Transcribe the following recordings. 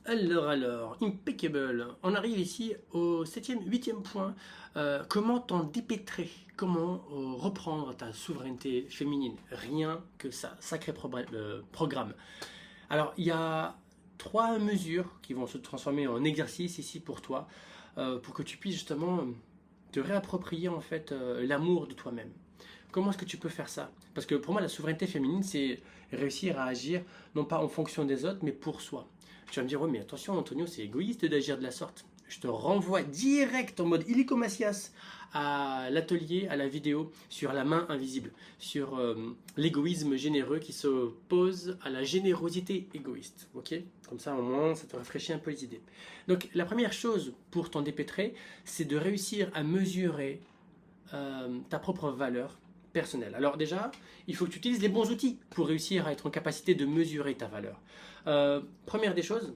Alors, impeccable. On arrive ici au huitième point. Comment t'en dépêtrer? Comment reprendre ta souveraineté féminine? Rien que ça. Sacré programme. Alors, il y a trois mesures qui vont se transformer en exercice ici pour toi, pour que tu puisses justement te réapproprier en fait l'amour de toi-même. Comment est-ce que tu peux faire ça? Parce que pour moi, la souveraineté féminine, c'est réussir à agir non pas en fonction des autres, mais pour soi. Tu vas me dire, oui, mais attention, Antonio, c'est égoïste d'agir de la sorte. Je te renvoie direct en mode illico Macias à l'atelier, à la vidéo sur la main invisible, sur l'égoïsme généreux qui s'oppose à la générosité égoïste. Ok? Comme ça, au moins, ça te rafraîchit un peu les idées. Donc, la première chose pour t'en dépêtrer, c'est de réussir à mesurer ta propre valeur personnelle. Alors déjà, il faut que tu utilises les bons outils pour réussir à être en capacité de mesurer ta valeur. Première des choses,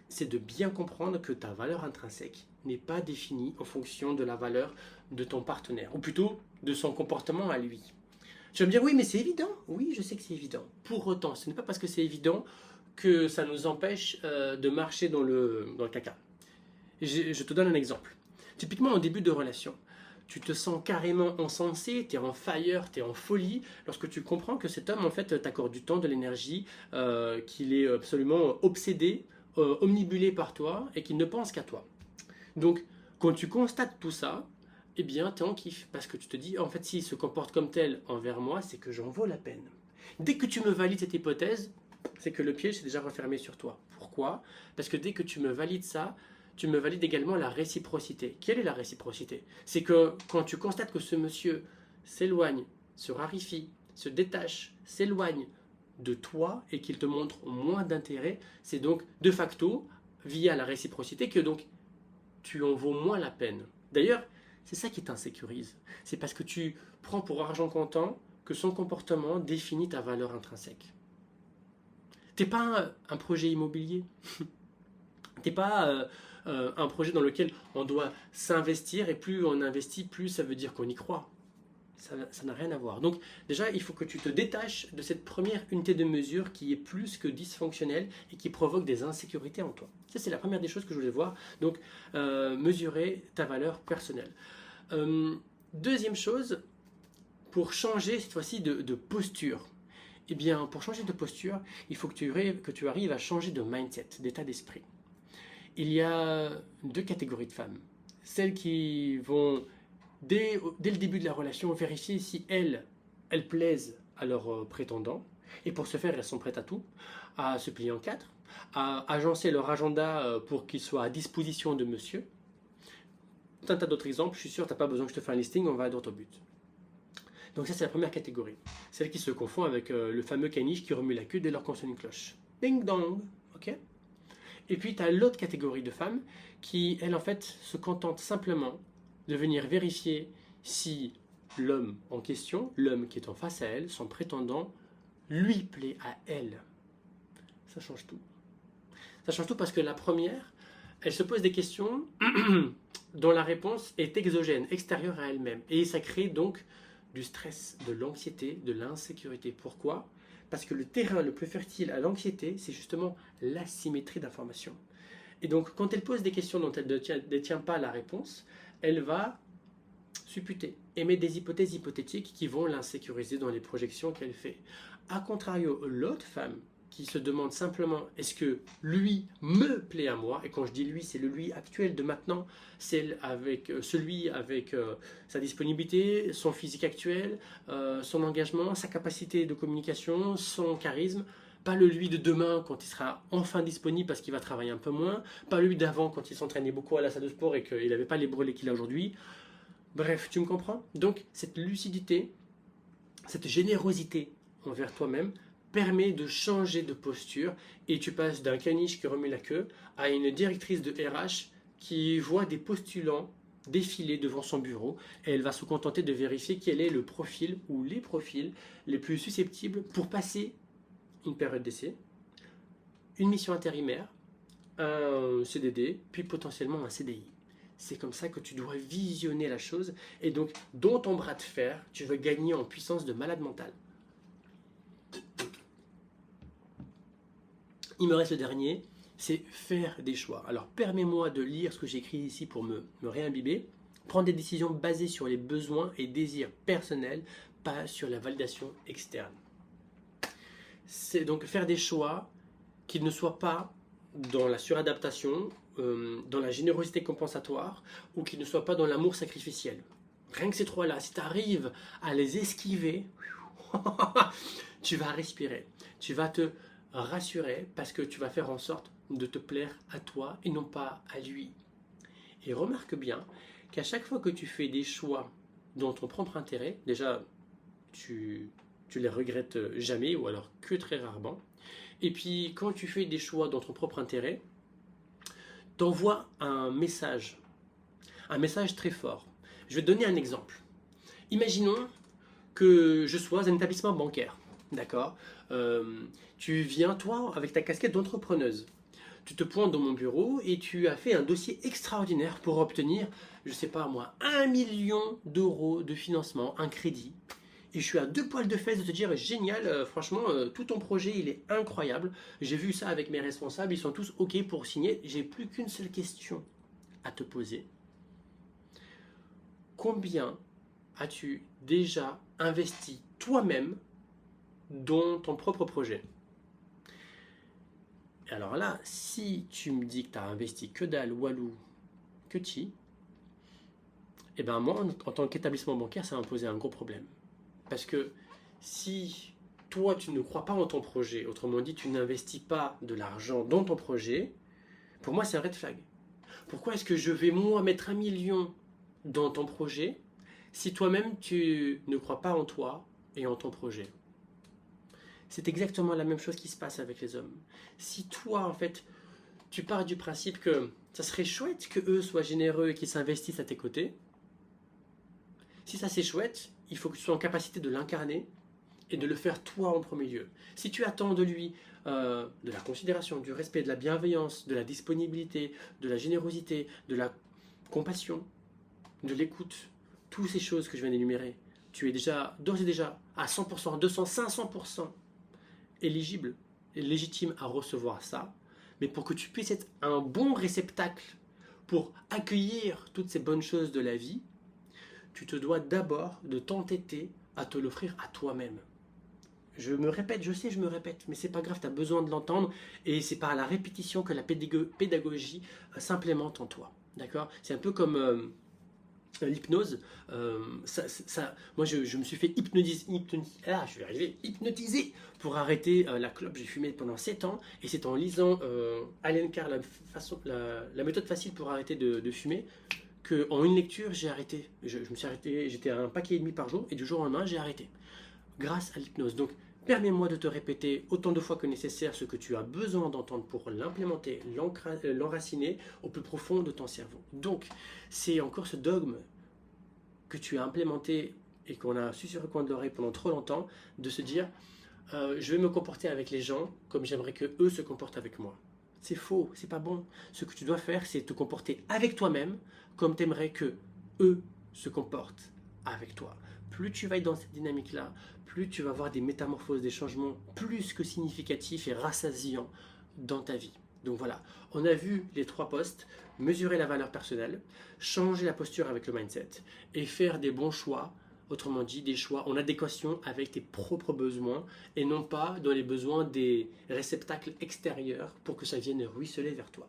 c'est de bien comprendre que ta valeur intrinsèque n'est pas définie en fonction de la valeur de ton partenaire, ou plutôt de son comportement à lui. Tu vas me dire, oui, mais c'est évident. Oui, je sais que c'est évident. Pour autant, ce n'est pas parce que c'est évident que ça nous empêche de marcher dans le caca. Je te donne un exemple. Typiquement, en début de relation, tu te sens carrément encensé, tu es en fire, tu es en folie, lorsque tu comprends que cet homme, en fait, t'accorde du temps, de l'énergie, qu'il est absolument obsédé, omnibulé par toi, et qu'il ne pense qu'à toi. Donc, quand tu constates tout ça, eh bien, tu es en kiff, parce que tu te dis, en fait, s'il se comporte comme tel envers moi, c'est que j'en vaux la peine. Dès que tu me valides cette hypothèse, c'est que le piège s'est déjà refermé sur toi. Pourquoi? Parce que dès que tu me valides ça, tu me valides également la réciprocité. Quelle est la réciprocité? C'est que quand tu constates que ce monsieur s'éloigne, se raréfie, se détache, s'éloigne de toi et qu'il te montre moins d'intérêt, c'est donc de facto, via la réciprocité, que donc tu en vaux moins la peine. D'ailleurs, c'est ça qui t'insécurise. C'est parce que tu prends pour argent comptant que son comportement définit ta valeur intrinsèque. T'es pas un projet immobilier. T'es pas un projet dans lequel on doit s'investir et plus on investit, plus ça veut dire qu'on y croit. Ça n'a rien à voir. Donc déjà, il faut que tu te détaches de cette première unité de mesure qui est plus que dysfonctionnelle et qui provoque des insécurités en toi. Ça, c'est la première des choses que je voulais voir. Donc, mesurer ta valeur personnelle. Deuxième chose, pour changer cette fois-ci de posture. Eh bien, pour changer de posture, il faut que tu arrives à changer de mindset, d'état d'esprit. Il y a deux catégories de femmes. Celles qui vont, dès le début de la relation, vérifier si elles plaisent à leurs prétendants. Et pour ce faire, elles sont prêtes à tout, à se plier en quatre, à agencer leur agenda pour qu'il soit à disposition de monsieur. Tant tas d'autres exemples, je suis sûr, tu n'as pas besoin que je te fasse un listing, on va droit au but. Donc ça, c'est la première catégorie. Celle qui se confond avec le fameux caniche qui remue la queue dès lors qu'on sonne une cloche. Ding dong, ok? Et puis, tu as l'autre catégorie de femmes qui, elles, en fait, se contentent simplement de venir vérifier si l'homme en question, l'homme qui est en face à elle, son prétendant, lui plaît à elle. Ça change tout. Ça change tout parce que la première, elle se pose des questions dont la réponse est exogène, extérieure à elle-même. Et ça crée donc du stress, de l'anxiété, de l'insécurité. Pourquoi? Parce que le terrain le plus fertile à l'anxiété, c'est justement l'asymétrie d'information. Et donc, quand elle pose des questions dont elle ne détient pas la réponse, elle va supputer, émettre des hypothèses hypothétiques qui vont l'insécuriser dans les projections qu'elle fait. A contrario, l'autre femme qui se demande simplement est-ce que lui me plaît à moi, et quand je dis lui, c'est le lui actuel de maintenant, celui avec sa disponibilité, son physique actuel, son engagement, sa capacité de communication, son charisme, pas le lui de demain quand il sera enfin disponible parce qu'il va travailler un peu moins, pas le lui d'avant quand il s'entraînait beaucoup à la salle de sport et qu'il n'avait pas les brûlés qu'il a aujourd'hui. Bref, tu me comprends? Donc cette lucidité, cette générosité envers toi-même permet de changer de posture et tu passes d'un caniche qui remue la queue à une directrice de RH qui voit des postulants défiler devant son bureau et elle va se contenter de vérifier quel est le profil ou les profils les plus susceptibles pour passer une période d'essai, une mission intérimaire, un CDD, puis potentiellement un CDI. C'est comme ça que tu dois visionner la chose et donc dans ton bras de fer, tu veux gagner en puissance de malade mental. Il me reste le dernier, c'est faire des choix. Alors permets-moi de lire ce que j'ai écrit ici pour me réimbiber. Prendre des décisions basées sur les besoins et désirs personnels, pas sur la validation externe. C'est donc faire des choix qui ne soient pas dans la suradaptation, dans la générosité compensatoire, ou qui ne soient pas dans l'amour sacrificiel. Rien que ces trois-là, si tu arrives à les esquiver, tu vas respirer, tu vas te rassurer parce que tu vas faire en sorte de te plaire à toi et non pas à lui. Et remarque bien qu'à chaque fois que tu fais des choix dans ton propre intérêt, déjà tu les regrettes jamais ou alors que très rarement. Et puis quand tu fais des choix dans ton propre intérêt, t'envoies un message très fort. Je vais te donner un exemple. Imaginons que je sois un établissement bancaire, d'accord. Tu viens, toi, avec ta casquette d'entrepreneuse. Tu te pointes dans mon bureau et tu as fait un dossier extraordinaire pour obtenir, je ne sais pas moi, 1 million d'euros de financement, un crédit. Et je suis à 2 poils de fesses de te dire, génial, franchement, tout ton projet, il est incroyable. J'ai vu ça avec mes responsables, ils sont tous OK pour signer. J'ai plus qu'une seule question à te poser. Combien as-tu déjà investi toi-même dans ton propre projet? Alors là, si tu me dis que tu as investi que dalle, walou, que chi, eh ben moi, en tant qu'établissement bancaire, ça va me poser un gros problème. Parce que si toi, tu ne crois pas en ton projet, autrement dit, tu n'investis pas de l'argent dans ton projet, pour moi, c'est un red flag. Pourquoi est-ce que je vais, moi, mettre 1 million dans ton projet si toi-même, tu ne crois pas en toi et en ton projet? C'est exactement la même chose qui se passe avec les hommes. Si toi, en fait, tu pars du principe que ça serait chouette que eux soient généreux et qu'ils s'investissent à tes côtés, si ça c'est chouette, il faut que tu sois en capacité de l'incarner et de le faire toi en premier lieu. Si tu attends de lui de la considération, du respect, de la bienveillance, de la disponibilité, de la générosité, de la compassion, de l'écoute, toutes ces choses que je viens d'énumérer, tu es déjà, d'ores et déjà, à 100%, 200, 500% éligible et légitime à recevoir ça. Mais pour que tu puisses être un bon réceptacle pour accueillir toutes ces bonnes choses de la vie, tu te dois d'abord de t'entêter à te l'offrir à toi-même. Je me répète, je sais, je me répète, mais c'est pas grave, tu as besoin de l'entendre et c'est par la répétition que la pédagogie s'implémente en toi. D'accord? C'est un peu comme l'hypnose. Moi, je me suis fait hypnotiser pour arrêter la clope. J'ai fumé pendant 7 ans et c'est en lisant Allen Carr, la méthode facile pour arrêter de fumer, qu'en une lecture, j'ai arrêté. Je me suis arrêté, j'étais à 1,5 paquet par jour et du jour au lendemain, j'ai arrêté. Grâce à l'hypnose. Donc, permets-moi de te répéter autant de fois que nécessaire ce que tu as besoin d'entendre pour l'implémenter, l'enraciner au plus profond de ton cerveau. Donc, c'est encore ce dogme que tu as implémenté et qu'on a su sur le coin de l'oreille pendant trop longtemps, de se dire je vais me comporter avec les gens comme j'aimerais que eux se comportent avec moi. C'est faux, c'est pas bon. Ce que tu dois faire, c'est te comporter avec toi-même comme tu aimerais que eux se comportent avec toi. Plus tu vas être dans cette dynamique-là, plus tu vas avoir des métamorphoses, des changements plus que significatifs et rassasiants dans ta vie. Donc voilà, on a vu les 3 postes, mesurer la valeur personnelle, changer la posture avec le mindset et faire des bons choix, autrement dit des choix en adéquation avec tes propres besoins et non pas dans les besoins des réceptacles extérieurs pour que ça vienne ruisseler vers toi.